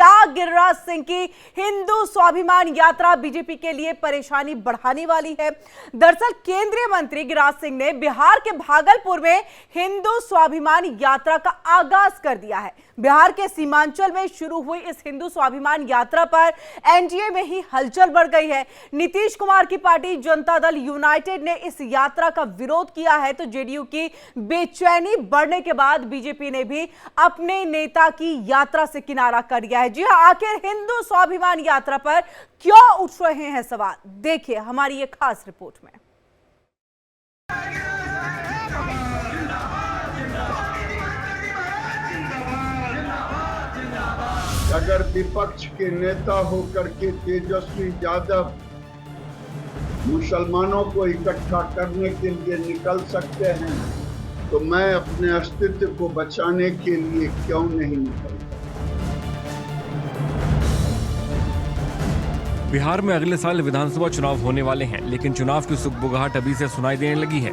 क्या गिरिराज सिंह की हिंदू स्वाभिमान यात्रा बीजेपी के लिए परेशानी बढ़ाने वाली है? दरअसल केंद्रीय मंत्री गिरिराज सिंह ने बिहार के भागलपुर में हिंदू स्वाभिमान यात्रा का आगाज कर दिया है। बिहार के सीमांचल में शुरू हुई इस हिंदू स्वाभिमान यात्रा पर एनडीए में ही हलचल बढ़ गई है। नीतीश कुमार की पार्टी जनता दल यूनाइटेड ने इस यात्रा का विरोध किया है, तो जेडीयू की बेचैनी बढ़ने के बाद बीजेपी ने भी अपने नेता की यात्रा से किनारा कर लिया है। जी हां, आखिर हिंदू स्वाभिमान यात्रा पर क्यों उठ रहे हैं सवाल, देखिए हमारी ये खास रिपोर्ट में। अगर विपक्ष के नेता होकर के तेजस्वी यादव मुसलमानों को इकट्ठा करने के लिए निकल सकते हैं, तो मैं अपने अस्तित्व को बचाने के लिए क्यों नहीं निकलता? बिहार में अगले साल विधानसभा चुनाव होने वाले हैं, लेकिन चुनाव की सुगबुगाहट अभी से सुनाई देने लगी है।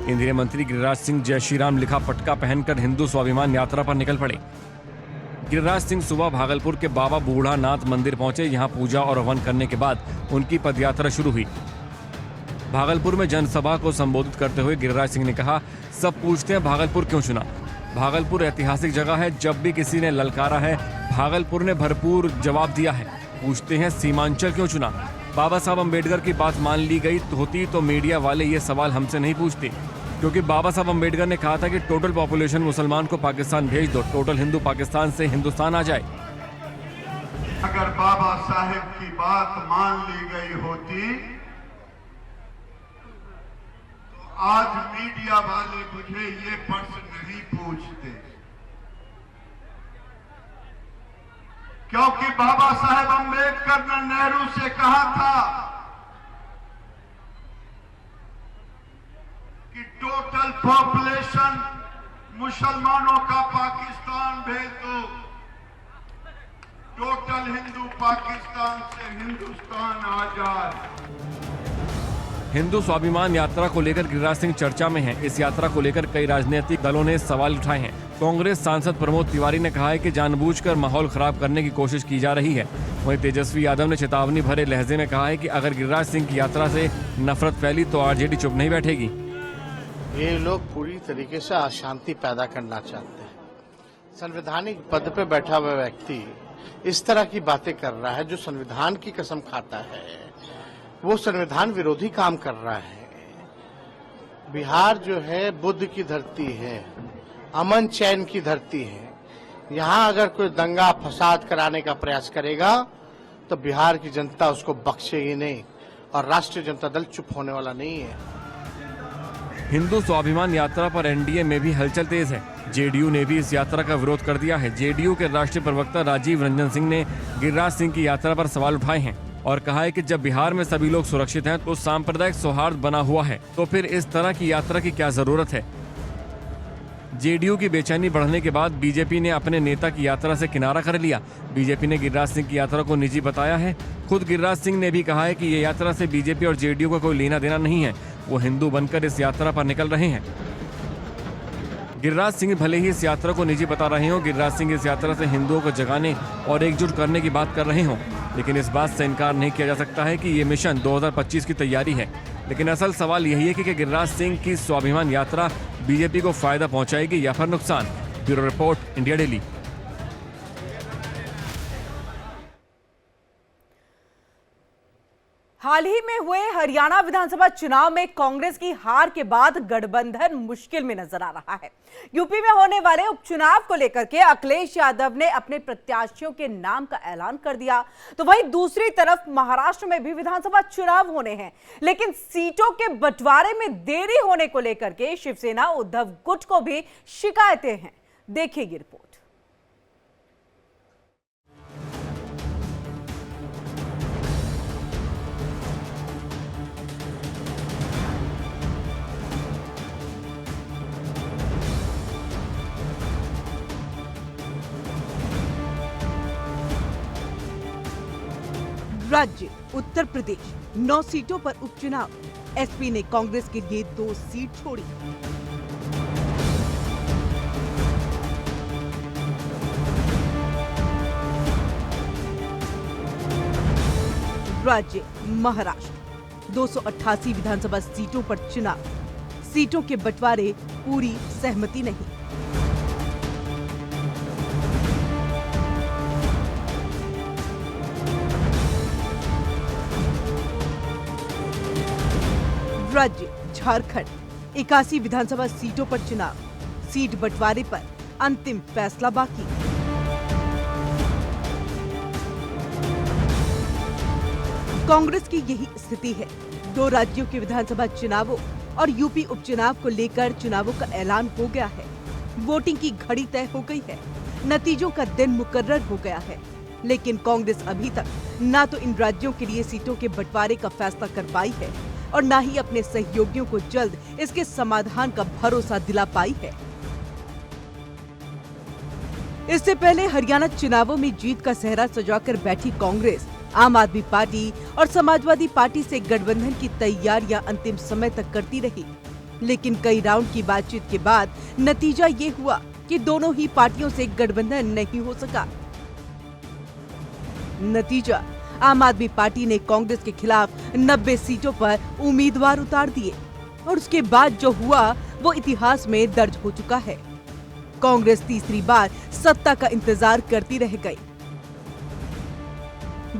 केंद्रीय मंत्री गिरिराज सिंह जय श्री राम लिखा पटका पहनकर हिंदू स्वाभिमान यात्रा पर निकल पड़े। गिरिराज सिंह सुबह भागलपुर के बाबा बूढ़ानाथ मंदिर पहुंचे। यहां पूजा और हवन करने के बाद उनकी पदयात्रा शुरू हुई। भागलपुर में जनसभा को संबोधित करते हुए गिरिराज सिंह ने कहा, सब पूछते हैं भागलपुर क्यों चुना? भागलपुर ऐतिहासिक जगह है, जब भी किसी ने ललकारा है भागलपुर ने भरपूर जवाब दिया है। पूछते हैं सीमांचल क्यों चुना? बाबा साहब अम्बेडकर की बात मान ली गई होती तो मीडिया वाले ये सवाल हमसे नहीं पूछते, क्योंकि बाबा साहब अम्बेडकर ने कहा था कि टोटल पॉपुलेशन मुसलमान को पाकिस्तान भेज दो, टोटल हिंदू पाकिस्तान से हिंदुस्तान आ जाए। अगर बाबा साहेब की बात मान ली गई होती तो आज मीडिया वाले मुझे ये प्रश्न नहीं पूछते, क्योंकि बाबा साहेब अम्बेडकर ने नेहरू से कहा था कि टोटल पॉपुलेशन मुसलमानों का पाकिस्तान भेज दो, टोटल हिंदू पाकिस्तान से हिंदुस्तान आ जाए। हिंदू स्वाभिमान यात्रा को लेकर गिरिराज सिंह चर्चा में हैं। इस यात्रा को लेकर कई राजनीतिक दलों ने सवाल उठाए हैं। कांग्रेस सांसद प्रमोद तिवारी ने कहा है कि जानबूझकर माहौल खराब करने की कोशिश की जा रही है। वहीं तेजस्वी यादव ने चेतावनी भरे लहजे में कहा है कि अगर गिरिराज सिंह की यात्रा से नफरत फैली तो आरजेडी चुप नहीं बैठेगी। ये लोग पूरी तरीके से अशांति पैदा करना चाहते हैं। संवैधानिक पद पे बैठा हुआ व्यक्ति इस तरह की बातें कर रहा है, जो संविधान की कसम खाता है, वो संविधान विरोधी काम कर रहा है। बिहार जो है बुद्ध की धरती है, अमन चैन की धरती है। यहाँ अगर कोई दंगा फसाद कराने का प्रयास करेगा तो बिहार की जनता उसको बख्शेगी नहीं, और राष्ट्रीय जनता दल चुप होने वाला नहीं है। हिंदू स्वाभिमान यात्रा पर एनडीए में भी हलचल तेज है। जेडीयू ने भी इस यात्रा का विरोध कर दिया है। जेडीयू के राष्ट्रीय प्रवक्ता राजीव रंजन सिंह ने गिरिराज सिंह की यात्रा पर सवाल उठाए हैं और कहा है कि जब बिहार में सभी लोग सुरक्षित हैं तो सांप्रदायिक सौहार्द बना हुआ है, तो फिर इस तरह की यात्रा की क्या जरूरत है? जेडीयू की बेचैनी बढ़ने के बाद बीजेपी ने अपने नेता की यात्रा से किनारा कर लिया। बीजेपी ने गिरिराज सिंह की यात्रा को निजी बताया है। खुद गिरिराज सिंह ने भी कहा है कि ये यात्रा से बीजेपी और जेडीयू का कोई लेना देना नहीं है, वो हिंदू बनकर इस यात्रा पर निकल रहे हैं। गिरिराज सिंह भले ही इस यात्रा को निजी बता रहे हो, गिरिराज सिंह इस यात्रा से हिंदुओं को जगाने और एकजुट करने की बात कर रहे हो, लेकिन इस बात से इनकार नहीं किया जा सकता है कि ये मिशन 2025 की तैयारी है। लेकिन असल सवाल यही है कि गिरिराज सिंह की स्वाभिमान यात्रा बीजेपी को फायदा पहुंचाएगी या फिर नुकसान। Bureau report, India daily. हाल ही में हुए हरियाणा विधानसभा चुनाव में कांग्रेस की हार के बाद गठबंधन मुश्किल में नजर आ रहा है। यूपी में होने वाले उपचुनाव को लेकर के अखिलेश यादव ने अपने प्रत्याशियों के नाम का ऐलान कर दिया, तो वहीं दूसरी तरफ महाराष्ट्र में भी विधानसभा चुनाव होने हैं, लेकिन सीटों के बंटवारे में देरी होने को लेकर के शिवसेना उद्धव गुट को भी शिकायतें हैं। देखिए ये रिपोर्ट। राज्य उत्तर प्रदेश 9 सीटों पर उपचुनाव। एसपी ने कांग्रेस के लिए 2 सीट छोड़ी। राज्य महाराष्ट्र, 288 विधानसभा सीटों पर चुनाव, सीटों के बंटवारे पूरी सहमति नहीं। राज्य झारखंड, 81 विधानसभा सीटों पर चुनाव, सीट बंटवारे पर अंतिम फैसला बाकी। कांग्रेस की यही स्थिति है। 2 राज्यों के विधानसभा चुनावों और यूपी उपचुनाव को लेकर चुनावों का ऐलान हो गया है। वोटिंग की घड़ी तय हो गई है, नतीजों का दिन मुकर्रर हो गया है, लेकिन कांग्रेस अभी तक न तो इन राज्यों के लिए सीटों के बंटवारे का फैसला कर पाई है और न ही अपने सहयोगियों को जल्द इसके समाधान का भरोसा दिला पाई है। इससे पहले हरियाणा चुनावों में जीत का सेहरा सजाकर बैठी कांग्रेस आम आदमी पार्टी और समाजवादी पार्टी से गठबंधन की तैयारियां अंतिम समय तक करती रही, लेकिन कई राउंड की बातचीत के बाद नतीजा ये हुआ कि दोनों ही पार्टियों से गठबंधन नहीं हो सका। नतीजा, आम आदमी पार्टी ने कांग्रेस के खिलाफ 90 सीटों पर उम्मीदवार उतार दिए और उसके बाद जो हुआ वो इतिहास में दर्ज हो चुका है। कांग्रेस तीसरी बार सत्ता का इंतजार करती रह गई।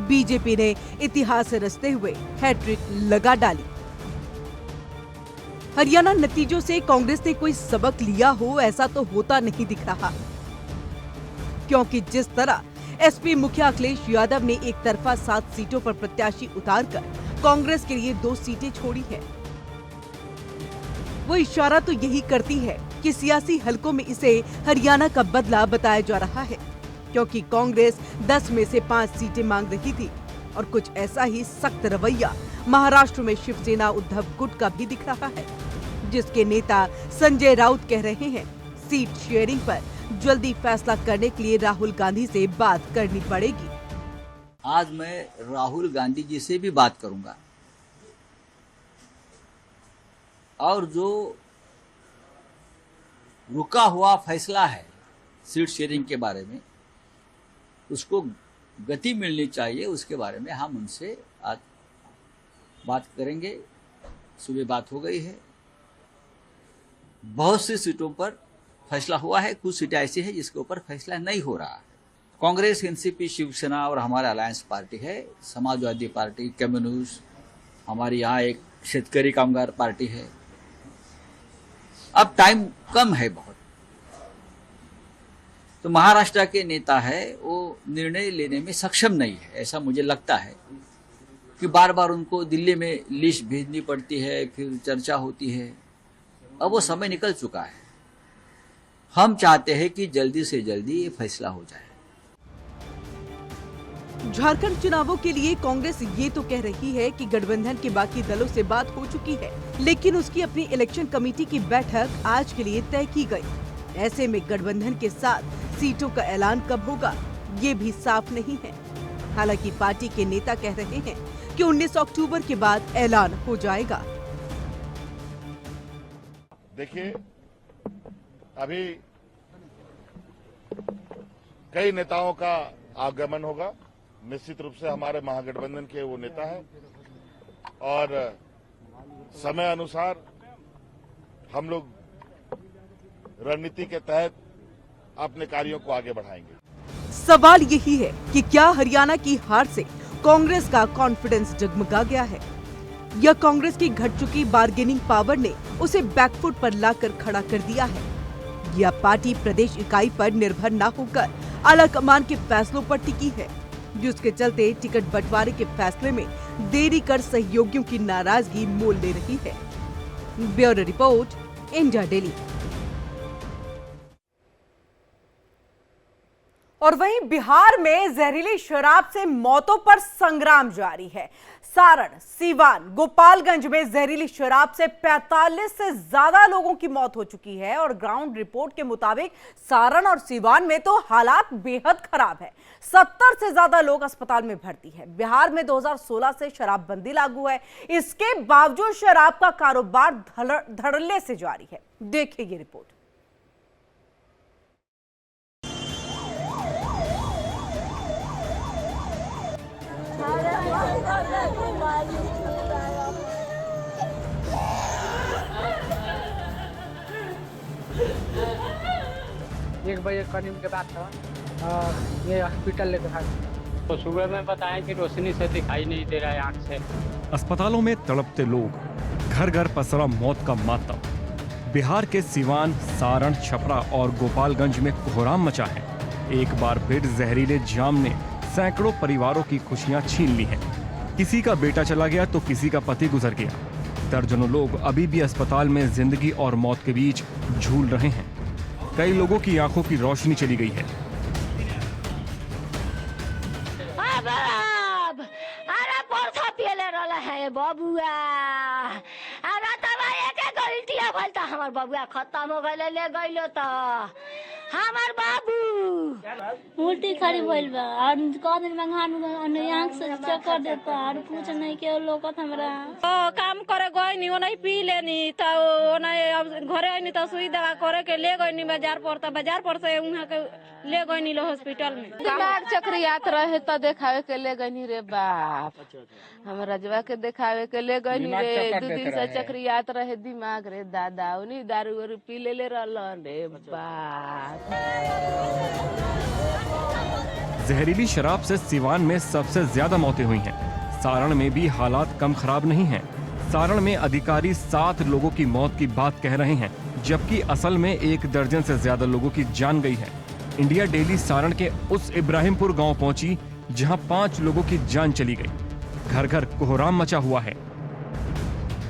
बीजेपी ने इतिहास रचते हुए हैट्रिक लगा डाली। हरियाणा नतीजों से कांग्रेस ने कोई सबक लिया हो ऐसा तो होता नहीं दिख रहा, क्योंकि जिस तरह एसपी मुखिया अखिलेश यादव ने एक तरफा 7 सीटों पर प्रत्याशी उतारकर कांग्रेस के लिए 2 सीटें छोड़ी हैं, वो इशारा तो यही करती है कि सियासी हलकों में इसे हरियाणा का बदला बताया जा रहा है, क्योंकि कांग्रेस 10 में से 5 सीटें मांग रही थी और कुछ ऐसा ही सख्त रवैया महाराष्ट्र में शिवसेना उद्धव गुट का भी दिख रहा है, जिसके नेता संजय राउत कह रहे हैं सीट शेयरिंग पर जल्दी फैसला करने के लिए राहुल गांधी से बात करनी पड़ेगी। आज मैं राहुल गांधी जी से भी बात करूंगा और जो रुका हुआ फैसला है सीट शेयरिंग के बारे में उसको गति मिलनी चाहिए, उसके बारे में हम उनसे आज बात करेंगे। सुबह बात हो गई है, बहुत सी सीटों पर फैसला हुआ है, कुछ सीटें ऐसी है जिसके ऊपर फैसला नहीं हो रहा है। कांग्रेस, एनसीपी, शिवसेना और हमारा अलायंस पार्टी है, समाजवादी पार्टी, कम्युनिस्ट, हमारी यहाँ एक शेतकरी कामगार पार्टी है। अब टाइम कम है बहुत, तो महाराष्ट्र के नेता है वो निर्णय लेने में सक्षम नहीं है, ऐसा मुझे लगता है कि बार बार उनको दिल्ली में लिस्ट भेजनी पड़ती है, फिर चर्चा होती है। अब वो समय निकल चुका है। हम चाहते हैं कि जल्दी से जल्दी ये फैसला हो जाए। झारखंड चुनावों के लिए कांग्रेस ये तो कह रही है कि गठबंधन के बाकी दलों से बात हो चुकी है, लेकिन उसकी अपनी इलेक्शन कमेटी की बैठक आज के लिए तय की गई। ऐसे में गठबंधन के साथ सीटों का ऐलान कब होगा ये भी साफ नहीं है। हालांकि पार्टी के नेता कह रहे हैं कि 19 अक्टूबर के बाद ऐलान हो जाएगा। देखिए, अभी कई नेताओं का आगमन होगा। निश्चित रूप से हमारे महागठबंधन के वो नेता हैं और समय अनुसार हम लोग रणनीति के तहत अपने कार्यों को आगे बढ़ाएंगे। सवाल यही है कि क्या हरियाणा की हार से कांग्रेस का कॉन्फिडेंस जगमगा गया है या कांग्रेस की घट चुकी बार्गेनिंग पावर ने उसे बैकफुट पर लाकर खड़ा कर दिया है, या पार्टी प्रदेश इकाई पर निर्भर न होकर आला कमान के फैसलों पर टिकी है, जिसके चलते टिकट बंटवारे के फैसले में देरी कर सहयोगियों की नाराजगी मोल ले रही है। Bureau report, India daily. और वहीं बिहार में जहरीली शराब से मौतों पर संग्राम जारी है। सारण, सीवान, गोपालगंज में जहरीली शराब से 45 से ज्यादा लोगों की मौत हो चुकी है और ग्राउंड रिपोर्ट के मुताबिक सारण और सीवान में तो हालात बेहद खराब है। 70 से ज्यादा लोग अस्पताल में भर्ती है। बिहार में 2016 से शराबबंदी लागू है, इसके बावजूद शराब का कारोबार धड़ल्ले से जारी है। देखिए ये रिपोर्ट। एक बजे करीब के बाद था और ये हॉस्पिटल लेकर भाग तो सुबह में बताएं कि रोशनी से दिखाई नहीं दे रहा है आँख से। अस्पतालों में तड़पते लोग, घर घर पसरा मौत का मातम। बिहार के सिवान, सारण, छपरा और गोपालगंज में कोहराम मचा है। एक बार फिर जहरीले जाम ने सैकड़ों परिवारों की खुशियां छीन ली हैं। किसी का बेटा चला गया तो किसी का पति गुजर गया। दर्जनों लोग अभी भी अस्पताल में जिंदगी और मौत के बीच झूल रहे हैं। कई लोगों की आंखों की रोशनी चली गई है। अरे परसा पियले रहले है बबुआ, अरे तबा एक गलतिया भइल त हमर बबुआ खत्म हो गइले, ले गइलो त हमर बाबू उल्टी खड़ी भइल बा और कह दिन मंगान आँख से चक्कर देता और कुछ नहीं के लोकत हमरा काम करे गई नहीं, वो नहीं पी लेनी तो वो नहीं अब घरे आई नहीं तो सुई दवा करे के ले गई नहीं बाजार पर से वहाँ के ले गई नहीं लो हॉस्पिटल में। दिमाग चक्रियात रहे तो देखावे के ले गई रे बाप, हम रजवा के देखावे के ले गई रे। 2 दिन से चक्रियात रहे दिमाग रे दादा, उन्हीं दारू वारू पी ले रहलन रे बाप। जहरीली शराब से सिवान में सबसे ज्यादा मौतें हुई हैं। सारण में भी हालात कम खराब नहीं हैं। सारण में अधिकारी 7 लोगों की मौत की बात कह रहे हैं, जबकि असल में 1 दर्जन से ज्यादा लोगों की जान गई है। इंडिया डेली सारण के उस इब्राहिमपुर गांव पहुंची जहां 5 लोगों की जान चली गई। घर घर कोहराम मचा हुआ है।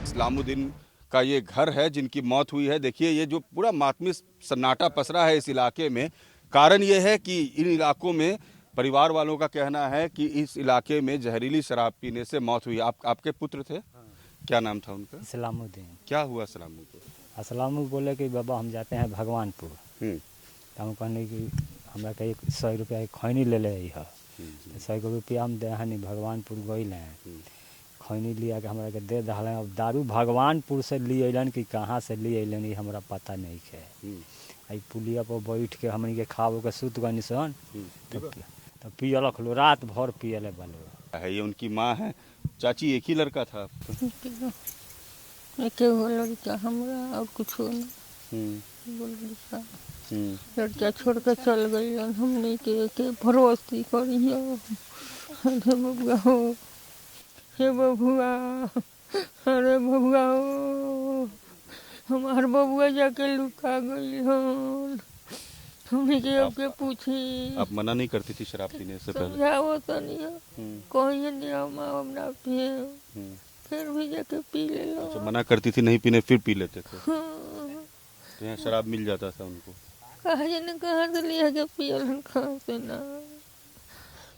इस्लामुद्दीन का ये घर है जिनकी मौत हुई है। देखिए ये जो पूरा मातमी सन्नाटा पसरा है इस इलाके में, कारण ये है कि इन इलाकों में परिवार वालों का कहना है कि इस इलाके में जहरीली शराब पीने से मौत हुई। आपके पुत्र थे? क्या नाम था उनका? इस्लामुद्दीन। क्या हुआ इस्लामुद्दीन? इस्लामुद्दीन बोले कि बाबा हम जाते हैं भगवानपुर, तो हम कहने कि हमरा कहीं 100 रुपया खैनी ले ले है, 100 रुपया हम दे नहीं भगवानपुर गई हैं, खैनी लिया के हमरा के दे दहल। अब दारू भगवानपुर से ली अलन कि कहाँ से ली अलन ये हमरा पता नहीं है। आई पुलिया पर बैठ के हमनी के खाओ के सुत गनी सन तो पियलक लो, रात भर पियले बालो है। ये उनकी माँ है। चाची एक ही लड़का था एक लड़का हमरा और कुछ लड़का छोड़ के चल गई, हमने के भरोसे करियो। अरे बबुआ हो, हे बबुआ, अरे बबुआ हो, हमार बबुआ जाके लुका गई हो। हमने के अब के पूछी। आप मना नहीं करती थी शराब पीने से पहले? समझाओ तो नहीं, कोई नहीं हम ना पिए, फिर भी जाके पी ले लो। अच्छा, मना करती थी नहीं पीने, फिर पी लेते थे। तो यहाँ शराब मिल जाता था उनको? कहाँ से लिया के पियलन, कहाँ से ना।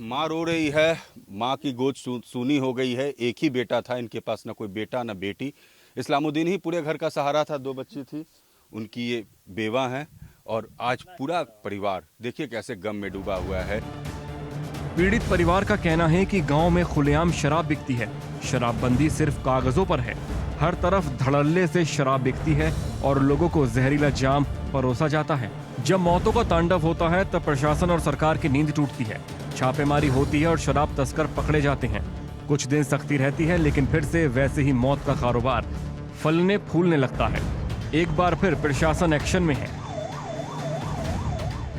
माँ रो रही है, माँ की गोद सूनी हो गई है। एक ही बेटा था इनके पास, ना कोई बेटा ना बेटी। इस्लामुद्दीन ही पूरे घर का सहारा था। 2 बच्ची थी, उनकी ये बेवा है और आज पूरा परिवार देखिए कैसे गम में डूबा हुआ है। पीड़ित परिवार का कहना है कि गांव में खुलेआम शराब बिकती है। शराबबंदी सिर्फ कागजों पर है। हर तरफ धड़ल्ले से शराब बिकती है और लोगों को जहरीला जाम परोसा जाता है। जब मौतों का तांडव होता है तब प्रशासन और सरकार की नींद टूटती है। छापेमारी होती है और शराब तस्कर पकड़े जाते हैं। कुछ दिन सख्ती रहती है, लेकिन फिर से वैसे ही मौत का कारोबार फलने फूलने लगता है। एक बार फिर प्रशासन एक्शन में है।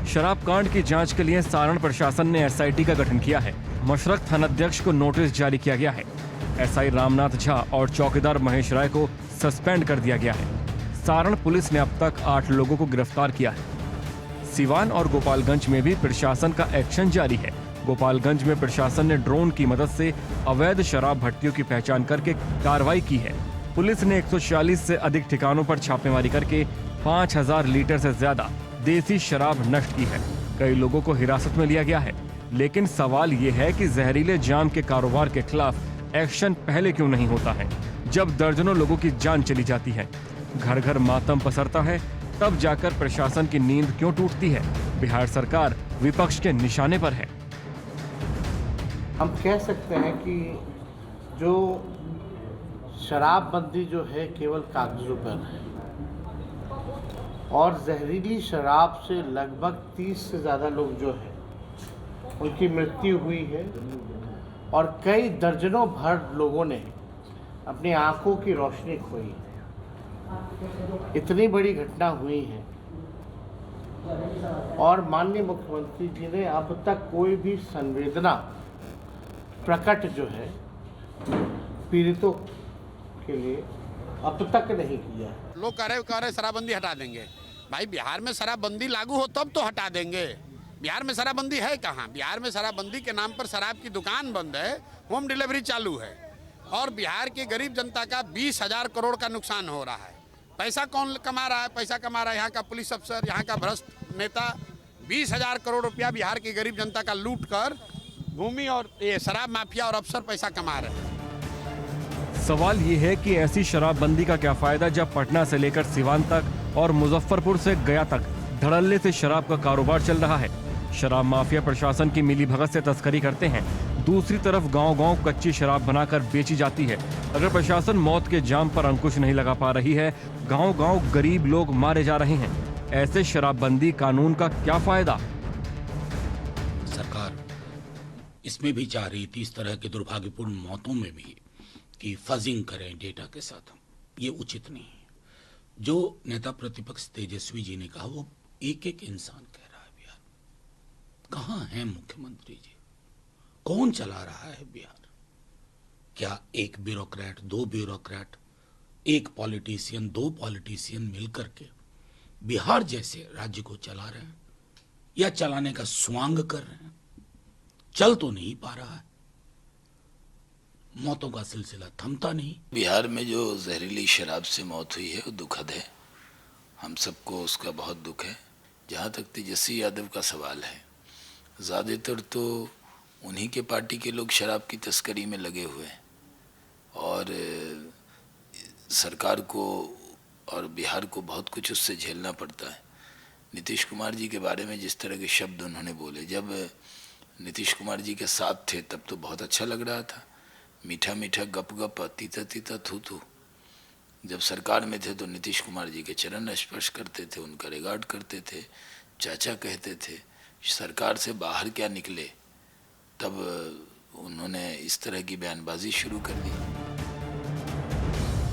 शराब कांड की जांच के लिए सारण प्रशासन ने SIT का गठन किया है। मशरक थानाध्यक्ष को नोटिस जारी किया गया है। SI रामनाथ झा और चौकीदार महेश राय को सस्पेंड कर दिया गया है। सारण पुलिस ने अब तक 8 लोगों को गिरफ्तार किया है। सिवान और गोपालगंज में भी प्रशासन का एक्शन जारी है। गोपालगंज में प्रशासन ने ड्रोन की मदद से अवैध शराब भट्टियों की पहचान करके कार्रवाई की है। पुलिस ने 146 से अधिक ठिकानों पर छापेमारी करके 5000 लीटर से ज्यादा देसी शराब नष्ट की है। कई लोगों को हिरासत में लिया गया है, लेकिन सवाल ये है कि जहरीले जाम के कारोबार के खिलाफ एक्शन पहले क्यों नहीं होता है। जब दर्जनों लोगों की जान चली जाती है, घर घर मातम पसरता है, तब जाकर प्रशासन की नींद क्यों टूटती है। बिहार सरकार विपक्ष के निशाने पर है। हम कह सकते हैं कि जो शराबबंदी जो है केवल कागजों पर है और जहरीली शराब से लगभग 30 से ज़्यादा लोग जो है उनकी मृत्यु हुई है और कई दर्जनों भर लोगों ने अपनी आंखों की रोशनी खोई। इतनी बड़ी घटना हुई है और माननीय मुख्यमंत्री जी ने अब तक कोई भी संवेदना प्रकट जो है पीड़ितों के लिए अब तक नहीं किया। लोग कह रहे शराबबंदी हटा देंगे। भाई बिहार में शराबबंदी लागू हो तब तो हटा देंगे। बिहार में शराबबंदी है कहाँ? बिहार में शराबबंदी के नाम पर शराब की दुकान बंद है, होम डिलीवरी चालू है और बिहार की गरीब जनता का 20,000 करोड़ का नुकसान हो रहा है। पैसा कौन कमा रहा है? पैसा कमा रहा है यहाँ का पुलिस अफसर, यहाँ का भ्रष्ट नेता। 20,000 करोड़ रुपया बिहार की गरीब जनता का लूट कर भूमि और ये शराब माफिया और अफसर पैसा कमा रहे हैं। सवाल ये है कि ऐसी शराबबंदी का क्या फायदा जब पटना से लेकर सिवान तक और मुजफ्फरपुर से गया तक धड़ल्ले से शराब का कारोबार चल रहा है। शराब माफिया प्रशासन की मिलीभगत से तस्करी करते हैं, दूसरी तरफ गांव-गांव कच्ची शराब बनाकर बेची जाती है। अगर प्रशासन मौत के जाम पर अंकुश नहीं लगा पा रही है, गांव-गांव गरीब लोग मारे जा रहे हैं। ऐसे शराबबंदी कानून का क्या फायदा? सरकार इसमें भी चाह रही थी, इस तरह के दुर्भाग्यपूर्ण मौतों में भी, कि फजिंग करें डेटा के साथ। ये उचित नहीं है। जो नेता प्रतिपक्ष तेजस्वी जी ने कहा वो एक एक इंसान कह रहा है। बिहार कहाँ है मुख्यमंत्री जी? कौन चला रहा है बिहार? क्या एक ब्यूरोक्रेट, दो ब्यूरोक्रेट, एक पॉलिटिशियन, दो पॉलिटिशियन मिलकर के बिहार जैसे राज्य को चला रहे हैं या चलाने का स्वांग कर रहे हैं? चल तो नहीं पा रहा है। मौतों का सिलसिला थमता नहीं। बिहार में जो जहरीली शराब से मौत हुई है वो दुखद है, हम सबको उसका बहुत दुख है। जहाँ तक तेजस्वी यादव का सवाल है, ज़्यादातर तो उन्हीं के पार्टी के लोग शराब की तस्करी में लगे हुए हैं और सरकार को और बिहार को बहुत कुछ उससे झेलना पड़ता है। नीतीश कुमार जी के बारे में जिस तरह के शब्द उन्होंने बोले, जब नीतीश कुमार जी के साथ थे तब तो बहुत अच्छा लग रहा था, मीठा मीठा गप गप, तीता तीता थू थू। जब सरकार में थे तो नीतीश कुमार जी के चरण स्पर्श करते थे, उनका रिगार्ड करते थे, चाचा कहते थे। सरकार से बाहर क्या निकले तब उन्होंने इस तरह की बयानबाजी शुरू कर दी।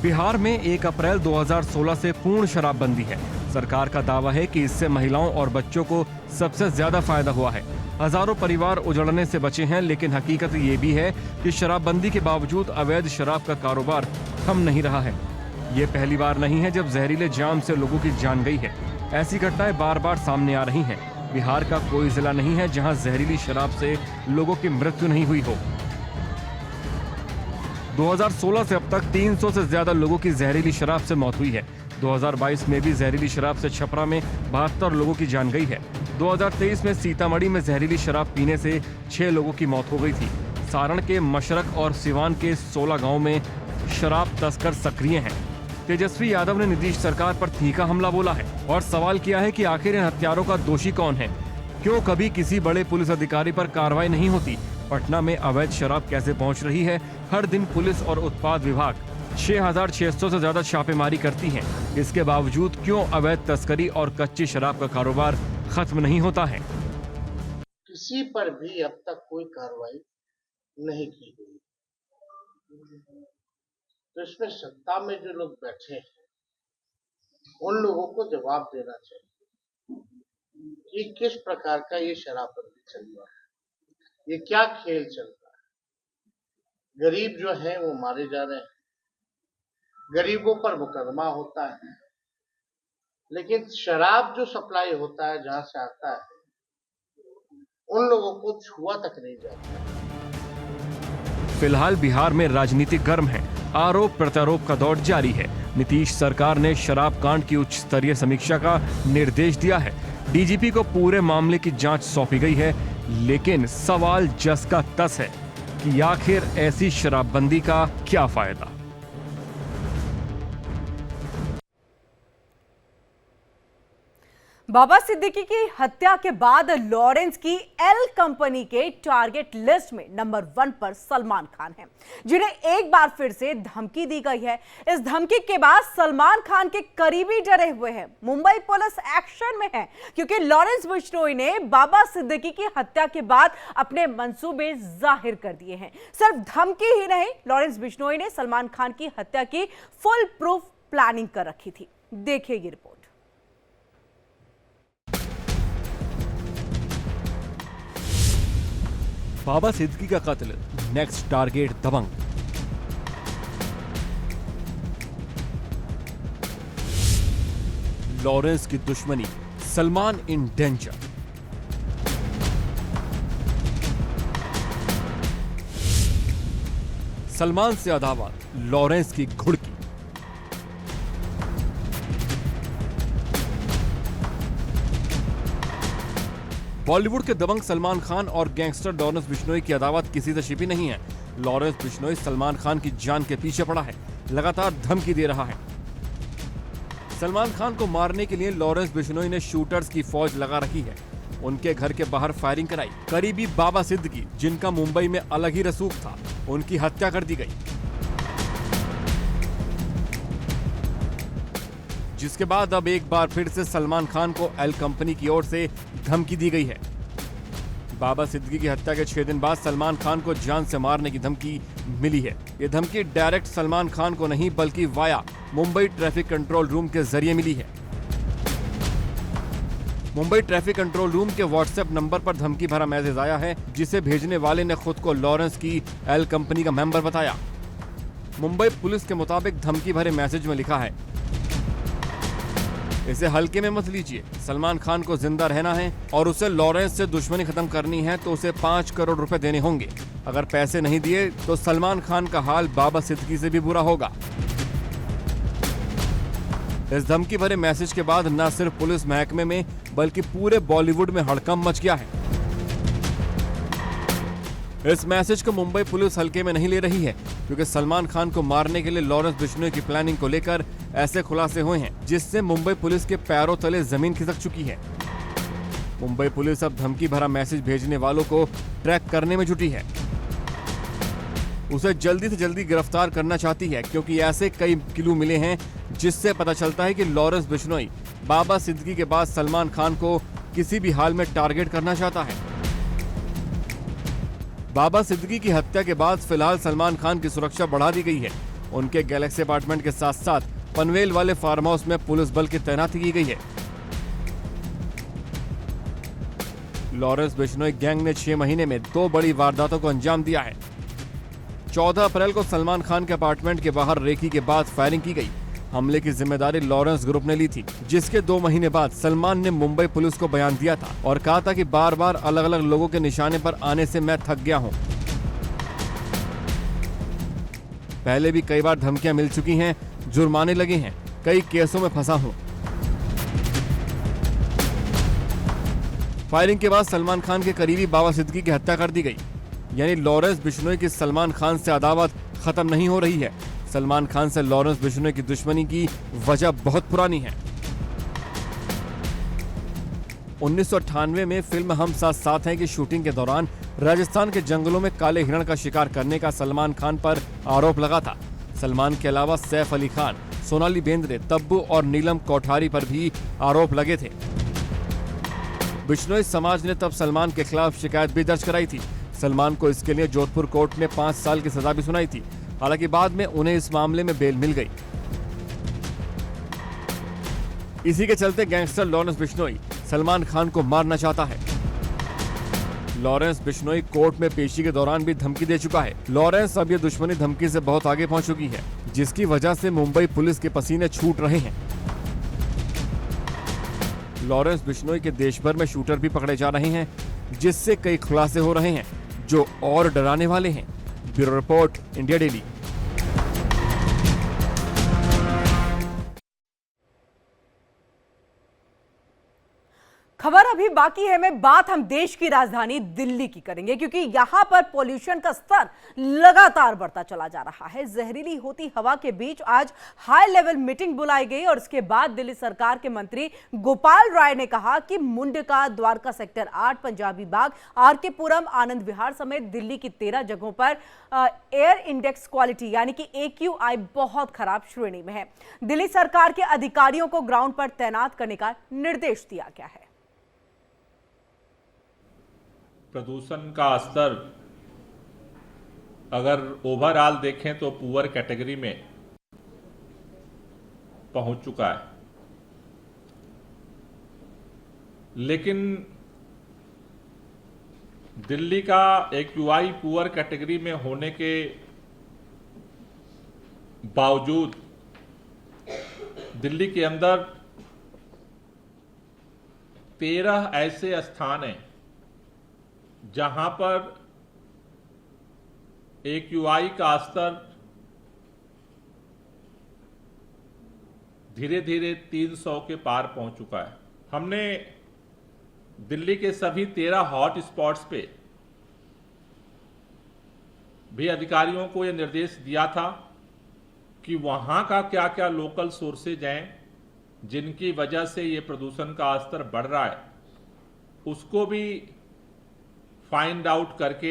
बिहार में 1 अप्रैल 2016 से पूर्ण शराबबंदी है। सरकार का दावा है कि इससे महिलाओं और बच्चों को सबसे ज्यादा फायदा हुआ है। हजारों परिवार उजड़ने से बचे हैं, लेकिन हकीकत ये भी है कि शराबबंदी के बावजूद अवैध शराब का कारोबार थम नहीं रहा है। ये पहली बार नहीं है जब जहरीले जाम से लोगों की जान गई है। ऐसी घटनाएं बार बार सामने आ रही हैं। बिहार का कोई जिला नहीं है जहां जहरीली शराब से लोगों की मृत्यु नहीं हुई हो। 2016 से अब तक 300 से ज्यादा लोगों की जहरीली शराब से मौत हुई है। 2022 में भी जहरीली शराब से छपरा में 72 लोगों की जान गई है। 2023 में सीतामढ़ी में जहरीली शराब पीने से 6 लोगों की मौत हो गई थी। सारण के मशरक और सिवान के 16 गांव में शराब तस्कर सक्रिय हैं। तेजस्वी यादव ने नीतीश सरकार पर तीखा हमला बोला है और सवाल किया है कि आखिर इन हत्यारों का दोषी कौन है? क्यों कभी किसी बड़े पुलिस अधिकारी पर कार्रवाई नहीं होती? पटना में अवैध शराब कैसे पहुंच रही है? हर दिन पुलिस और उत्पाद विभाग 6,600 से ज्यादा छापेमारी करती हैं। इसके बावजूद क्यों अवैध तस्करी और कच्ची शराब का कारोबार खत्म नहीं होता है? किसी पर भी अब तक कोई कार्रवाई नहीं की गई। तो इसमें सत्ता में जो लोग बैठे हैं उन लोगों को जवाब देना चाहिए कि किस प्रकार का ये शराबबंदी चल रहा है, ये क्या खेल चल रहा है। गरीब जो है वो मारे जा रहे हैं, गरीबों पर मुकदमा होता है, लेकिन शराब जो सप्लाई होता है जहां से आता है उन लोगों को छुआ तक नहीं जाता। फिलहाल बिहार में राजनीति गर्म है। आरोप प्रत्यारोप का दौर जारी है। नीतीश सरकार ने शराब कांड की उच्च स्तरीय समीक्षा का निर्देश दिया है। डीजीपी को पूरे मामले की जांच सौंपी गई है, लेकिन सवाल जस का तस है कि आखिर ऐसी शराबबंदी का क्या फायदा? बाबा सिद्दीकी की हत्या के बाद लॉरेंस की एल कंपनी के टारगेट लिस्ट में नंबर 1 पर सलमान खान हैं, जिन्हें एक बार फिर से धमकी दी गई है। इस धमकी के बाद सलमान खान के करीबी डरे हुए हैं। मुंबई पुलिस एक्शन में है क्योंकि लॉरेंस बिश्नोई ने बाबा सिद्दीकी की हत्या के बाद अपने मंसूबे जाहिर कर दिए हैं। सिर्फ धमकी ही नहीं, लॉरेंस बिश्नोई ने सलमान खान की हत्या की फुल प्रूफ प्लानिंग कर रखी थी। देखिए ये रिपोर्ट। बाबा सिद्दीकी का कत्ल, नेक्स्ट टारगेट दबंग। लॉरेंस की दुश्मनी, सलमान इन डेंजर। सलमान से अदावत, लॉरेंस की घुड़की। बॉलीवुड के दबंग सलमान खान और गैंगस्टर लॉरेंस बिश्नोई की अदावत किसी से छिपी नहीं है। लॉरेंस बिश्नोई सलमान खान की जान के पीछे पड़ा है, लगातार धमकी दे रहा है। सलमान खान को मारने के लिए लॉरेंस बिश्नोई ने शूटर्स की फौज लगा रखी है। उनके घर के बाहर फायरिंग कराई। करीबी बाबा सिद्दीकी, जिनका मुंबई में अलग ही रसूख था, उनकी हत्या कर दी गई, जिसके बाद अब एक बार फिर से सलमान खान को एल कंपनी की ओर से धमकी दी गई है। बाबा सिद्दीकी की हत्या के 6 दिन बाद सलमान खान को जान से मारने की धमकी मिली है। ये धमकी डायरेक्ट सलमान खान को नहीं बल्कि via Mumbai traffic control room के जरिए मिली है। मुंबई ट्रैफिक कंट्रोल रूम के व्हाट्सएप नंबर पर धमकी भरा मैसेज आया है, जिसे भेजने वाले ने खुद को लॉरेंस की एल कंपनी का मेंबर बताया। मुंबई पुलिस के मुताबिक धमकी भरे मैसेज में लिखा है, इसे हल्के में मत लीजिए। सलमान खान को जिंदा रहना है और उसे लॉरेंस से दुश्मनी खत्म करनी है तो उसे 5 करोड़ रुपए देने होंगे। अगर पैसे नहीं दिए तो सलमान खान का हाल बाबा सिद्दीकी से भी बुरा होगा। इस धमकी भरे मैसेज के बाद न सिर्फ पुलिस महकमे में बल्कि पूरे बॉलीवुड में हड़कंप मच गया है। इस मैसेज को मुंबई पुलिस हल्के में नहीं ले रही है क्योंकि सलमान खान को मारने के लिए लॉरेंस बिश्नोई की प्लानिंग को लेकर ऐसे खुलासे हुए हैं जिससे मुंबई पुलिस के पैरों तले जमीन खिसक चुकी है। मुंबई पुलिस अब धमकी भरा मैसेज भेजने वालों को ट्रैक करने में जुटी है। उसे जल्दी से जल्दी गिरफ्तार करना चाहती है क्योंकि ऐसे कई क्लू मिले हैं जिससे पता चलता है कि लॉरेंस बिश्नोई बाबा सिद्दीकी के बाद सलमान खान को किसी भी हाल में टारगेट करना चाहता है। बाबा सिद्दीकी की हत्या के बाद फिलहाल सलमान खान की सुरक्षा बढ़ा दी गई है। उनके गैलेक्सी अपार्टमेंट के साथ साथ पनवेल वाले फार्म हाउस में पुलिस बल की तैनाती की गई है। लॉरेंस बिश्नोई गैंग ने 6 महीने में 2 बड़ी वारदातों को अंजाम दिया है। 14 अप्रैल को सलमान खान के अपार्टमेंट के बाहर रेकी के बाद फायरिंग की गई। हमले की जिम्मेदारी लॉरेंस ग्रुप ने ली थी, जिसके 2 महीने बाद सलमान ने मुंबई पुलिस को बयान दिया था और कहा था कि बार बार अलग अलग लोगों के निशाने पर आने से मैं थक गया हूं। पहले भी कई बार धमकियां मिल चुकी हैं, जुर्माने लगे हैं, कई केसों में फंसा हूं। फायरिंग के बाद सलमान खान के करीबी बाबा सिद्दीकी की हत्या कर दी गई। यानी लॉरेंस बिश्नोई की सलमान खान से अदावत खत्म नहीं हो रही है। सलमान खान से लॉरेंस बिश्नोई की दुश्मनी की वजह बहुत पुरानी है। 1998 में फिल्म हम साथ साथ हैं की शूटिंग के दौरान राजस्थान के जंगलों में काले हिरण का शिकार करने का सलमान खान पर आरोप लगा था। सलमान के अलावा सैफ अली खान, सोनाली बेंद्रे, तब्बू और नीलम कोठारी पर भी आरोप लगे थे। बिश्नोई समाज ने तब सलमान के खिलाफ शिकायत भी दर्ज कराई थी। सलमान को इसके लिए जोधपुर कोर्ट ने 5 साल की सजा भी सुनाई थी। हालांकि बाद में उन्हें इस मामले में बेल मिल गई। इसी के चलते गैंगस्टर लॉरेंस बिश्नोई सलमान खान को मारना चाहता है। लॉरेंस बिश्नोई कोर्ट में पेशी के दौरान भी धमकी दे चुका है। लॉरेंस अब ये दुश्मनी धमकी से बहुत आगे पहुंच चुकी है, जिसकी वजह से मुंबई पुलिस के पसीने छूट रहे हैं। लॉरेंस बिश्नोई के देश भर में शूटर भी पकड़े जा रहे हैं, जिससे कई खुलासे हो रहे हैं जो और डराने वाले हैं। Bureau report, India daily. खबर अब अभी बाकी है में बात हम देश की राजधानी दिल्ली की करेंगे, क्योंकि यहां पर पॉल्यूशन का स्तर लगातार बढ़ता चला जा रहा है। जहरीली होती हवा के बीच आज हाई लेवल मीटिंग बुलाई गई और इसके बाद दिल्ली सरकार के मंत्री गोपाल राय ने कहा कि मुंडका, द्वारका सेक्टर 8, पंजाबी बाग, आरके पुरम, आनंद विहार समेत दिल्ली की 13 जगहों पर एयर इंडेक्स क्वालिटी यानी कि AQI बहुत खराब श्रेणी में है। दिल्ली सरकार के अधिकारियों को ग्राउंड पर तैनात करने का निर्देश दिया गया है। प्रदूषण का स्तर अगर ओवरऑल देखें तो पुअर कैटेगरी में पहुंच चुका है, लेकिन दिल्ली का AQI पुअर कैटेगरी में होने के बावजूद दिल्ली के अंदर 13 ऐसे स्थान हैं जहां पर AQI का स्तर धीरे धीरे 300 के पार पहुंच चुका है। हमने दिल्ली के सभी 13 हॉट स्पॉट्स पे भी अधिकारियों को यह निर्देश दिया था कि वहां का क्या क्या लोकल सोर्सेज हैं जिनकी वजह से ये प्रदूषण का स्तर बढ़ रहा है, उसको भी फाइंड आउट करके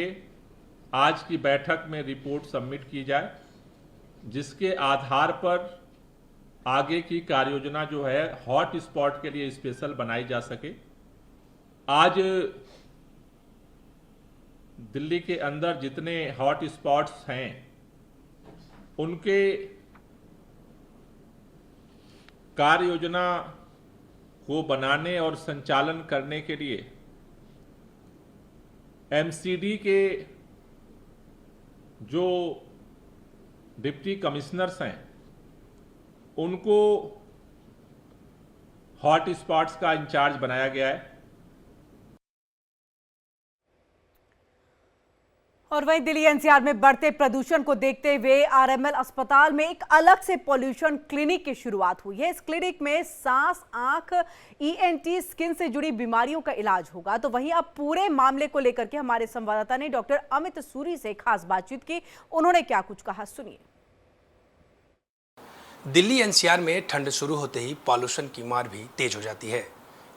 आज की बैठक में रिपोर्ट सबमिट की जाए, जिसके आधार पर आगे की कार्ययोजना जो है हॉट स्पॉट के लिए स्पेशल बनाई जा सके। आज दिल्ली के अंदर जितने हॉट स्पॉट्स हैं उनके कार्य योजना को बनाने और संचालन करने के लिए MCD के जो डिप्टी कमिश्नर्स हैं उनको हॉट स्पॉट्स का इंचार्ज बनाया गया है। और वहीं दिल्ली NCR में बढ़ते प्रदूषण को देखते हुए RML अस्पताल में एक अलग से पॉल्यूशन क्लिनिक की शुरुआत हुई है। इस क्लिनिक में सांस, आंख, ENT, स्किन से जुड़ी बीमारियों का इलाज होगा। तो वहीं अब पूरे मामले को लेकर के हमारे संवाददाता ने डॉक्टर अमित सूरी से खास बातचीत की। उन्होंने क्या कुछ कहा, सुनिए। दिल्ली NCR में ठंड शुरू होते ही पॉल्यूशन की मार भी तेज हो जाती है।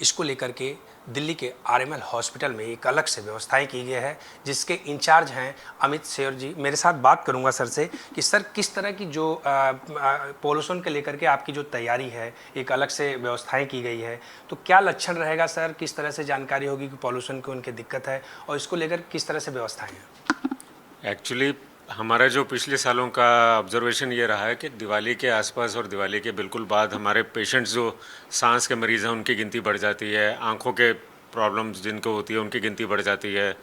इसको लेकर के दिल्ली के RML हॉस्पिटल में एक अलग से व्यवस्थाएं की गई है, जिसके इंचार्ज हैं अमित सैर जी। मेरे साथ बात करूंगा सर से कि सर किस तरह की जो पॉल्यूशन के लेकर के आपकी जो तैयारी है, एक अलग से व्यवस्थाएं की गई है, तो क्या लक्षण रहेगा सर, किस तरह से जानकारी होगी कि पॉल्यूशन की उनकी दिक्कत है और इसको लेकर किस तरह से व्यवस्थाएं हैं? एक्चुअली हमारा जो पिछले सालों का ऑब्जर्वेशन ये रहा है कि दिवाली के आसपास और दिवाली के बिल्कुल बाद हमारे पेशेंट्स जो सांस के मरीज़ हैं उनकी गिनती बढ़ जाती है, आंखों के प्रॉब्लम्स जिनको होती है उनकी गिनती बढ़ जाती है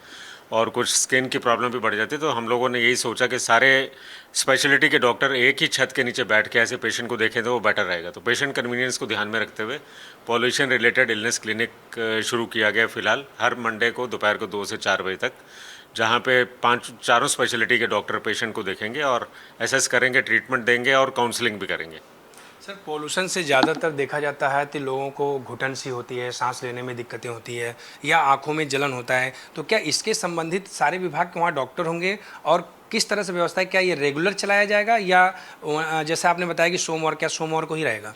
और कुछ स्किन की प्रॉब्लम भी बढ़ जाती है। तो हम लोगों ने यही सोचा कि सारे स्पेशलिटी के डॉक्टर एक ही छत के नीचे बैठ के ऐसे पेशेंट को देखें तो वो बेटर रहेगा। तो पेशेंट कन्वीनियंस को ध्यान में रखते हुए पॉल्यूशन रिलेटेड इलनेस क्लिनिक शुरू किया गया फिलहाल हर मंडे को दोपहर को 2 से 4 बजे तक, जहाँ पे 4 स्पेशलिटी के डॉक्टर पेशेंट को देखेंगे और एसेस करेंगे, ट्रीटमेंट देंगे और काउंसलिंग भी करेंगे। सर पॉल्यूशन से ज़्यादातर देखा जाता है कि लोगों को घुटन सी होती है, सांस लेने में दिक्कतें होती है या आंखों में जलन होता है, तो क्या इसके संबंधित सारे विभाग के वहाँ डॉक्टर होंगे और किस तरह से व्यवस्था है? क्या ये रेगुलर चलाया जाएगा या जैसे आपने बताया कि सोमवार को ही रहेगा?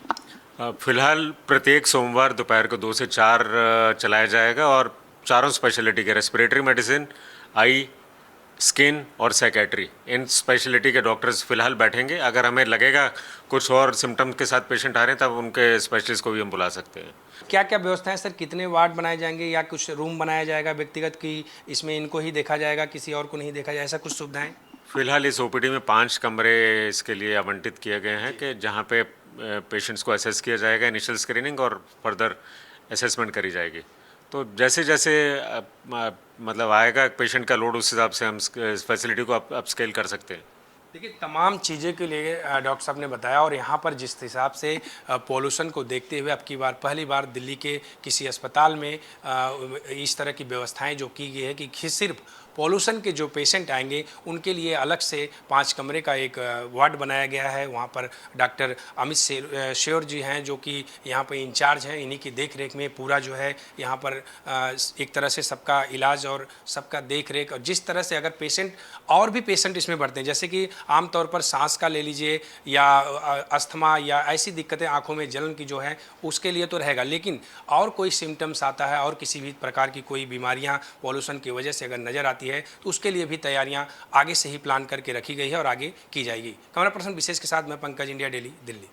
फिलहाल प्रत्येक सोमवार दोपहर को 2 से 4 चलाया जाएगा और 4 स्पेशलिटी के रेस्पिरेटरी मेडिसिन, आई, स्किन और साइकेट्री, इन स्पेशलिटी के डॉक्टर्स फिलहाल बैठेंगे। अगर हमें लगेगा कुछ और सिम्टम्स के साथ पेशेंट आ रहे हैं तब उनके स्पेशलिस्ट को भी हम बुला सकते हैं। क्या क्या व्यवस्था है सर? कितने वार्ड बनाए जाएंगे या कुछ रूम बनाया जाएगा व्यक्तिगत कि इसमें इनको ही देखा जाएगा, किसी और को नहीं देखा जाए, ऐसा कुछ सुविधाएं? फिलहाल इस OPD में 5 कमरे इसके लिए आवंटित किए गए हैं कि जहाँ पे पेशेंट्स को असेस किया जाएगा, इनिशियल स्क्रीनिंग और फर्दर असेसमेंट करी जाएगी। तो जैसे जैसे मतलब आएगा पेशेंट का लोड, उस हिसाब से हम फैसिलिटी को अपस्केल कर सकते हैं। देखिए, तमाम चीज़ें के लिए डॉक्टर साहब ने बताया, और यहाँ पर जिस हिसाब से पॉल्यूशन को देखते हुए अब की बार पहली बार दिल्ली के किसी अस्पताल में इस तरह की व्यवस्थाएं जो की गई है कि सिर्फ पॉल्यूशन के जो पेशेंट आएंगे उनके लिए अलग से 5 कमरे का एक वार्ड बनाया गया है। वहाँ पर डॉक्टर अमित श्योर जी हैं जो कि यहाँ पर इंचार्ज हैं, इन्हीं की देख रेख में पूरा जो है यहाँ पर एक तरह से सबका इलाज और सबका देख रेख, और जिस तरह से अगर पेशेंट और भी पेशेंट इसमें बढ़ते हैं, जैसे कि आमतौर पर सांस का ले लीजिए या अस्थमा या ऐसी दिक्कतें आँखों में जलन की जो है उसके लिए तो रहेगा, लेकिन और कोई सिम्टम्स आता है और किसी भी प्रकार की कोई बीमारियाँ पॉल्यूशन की वजह से अगर नज़र आती है तो उसके लिए भी तैयारियां आगे से ही प्लान करके रखी गई है और आगे की जाएगी। कैमरा पर्सन विशेष के साथ मैं पंकज, इंडिया डेली, दिल्ली।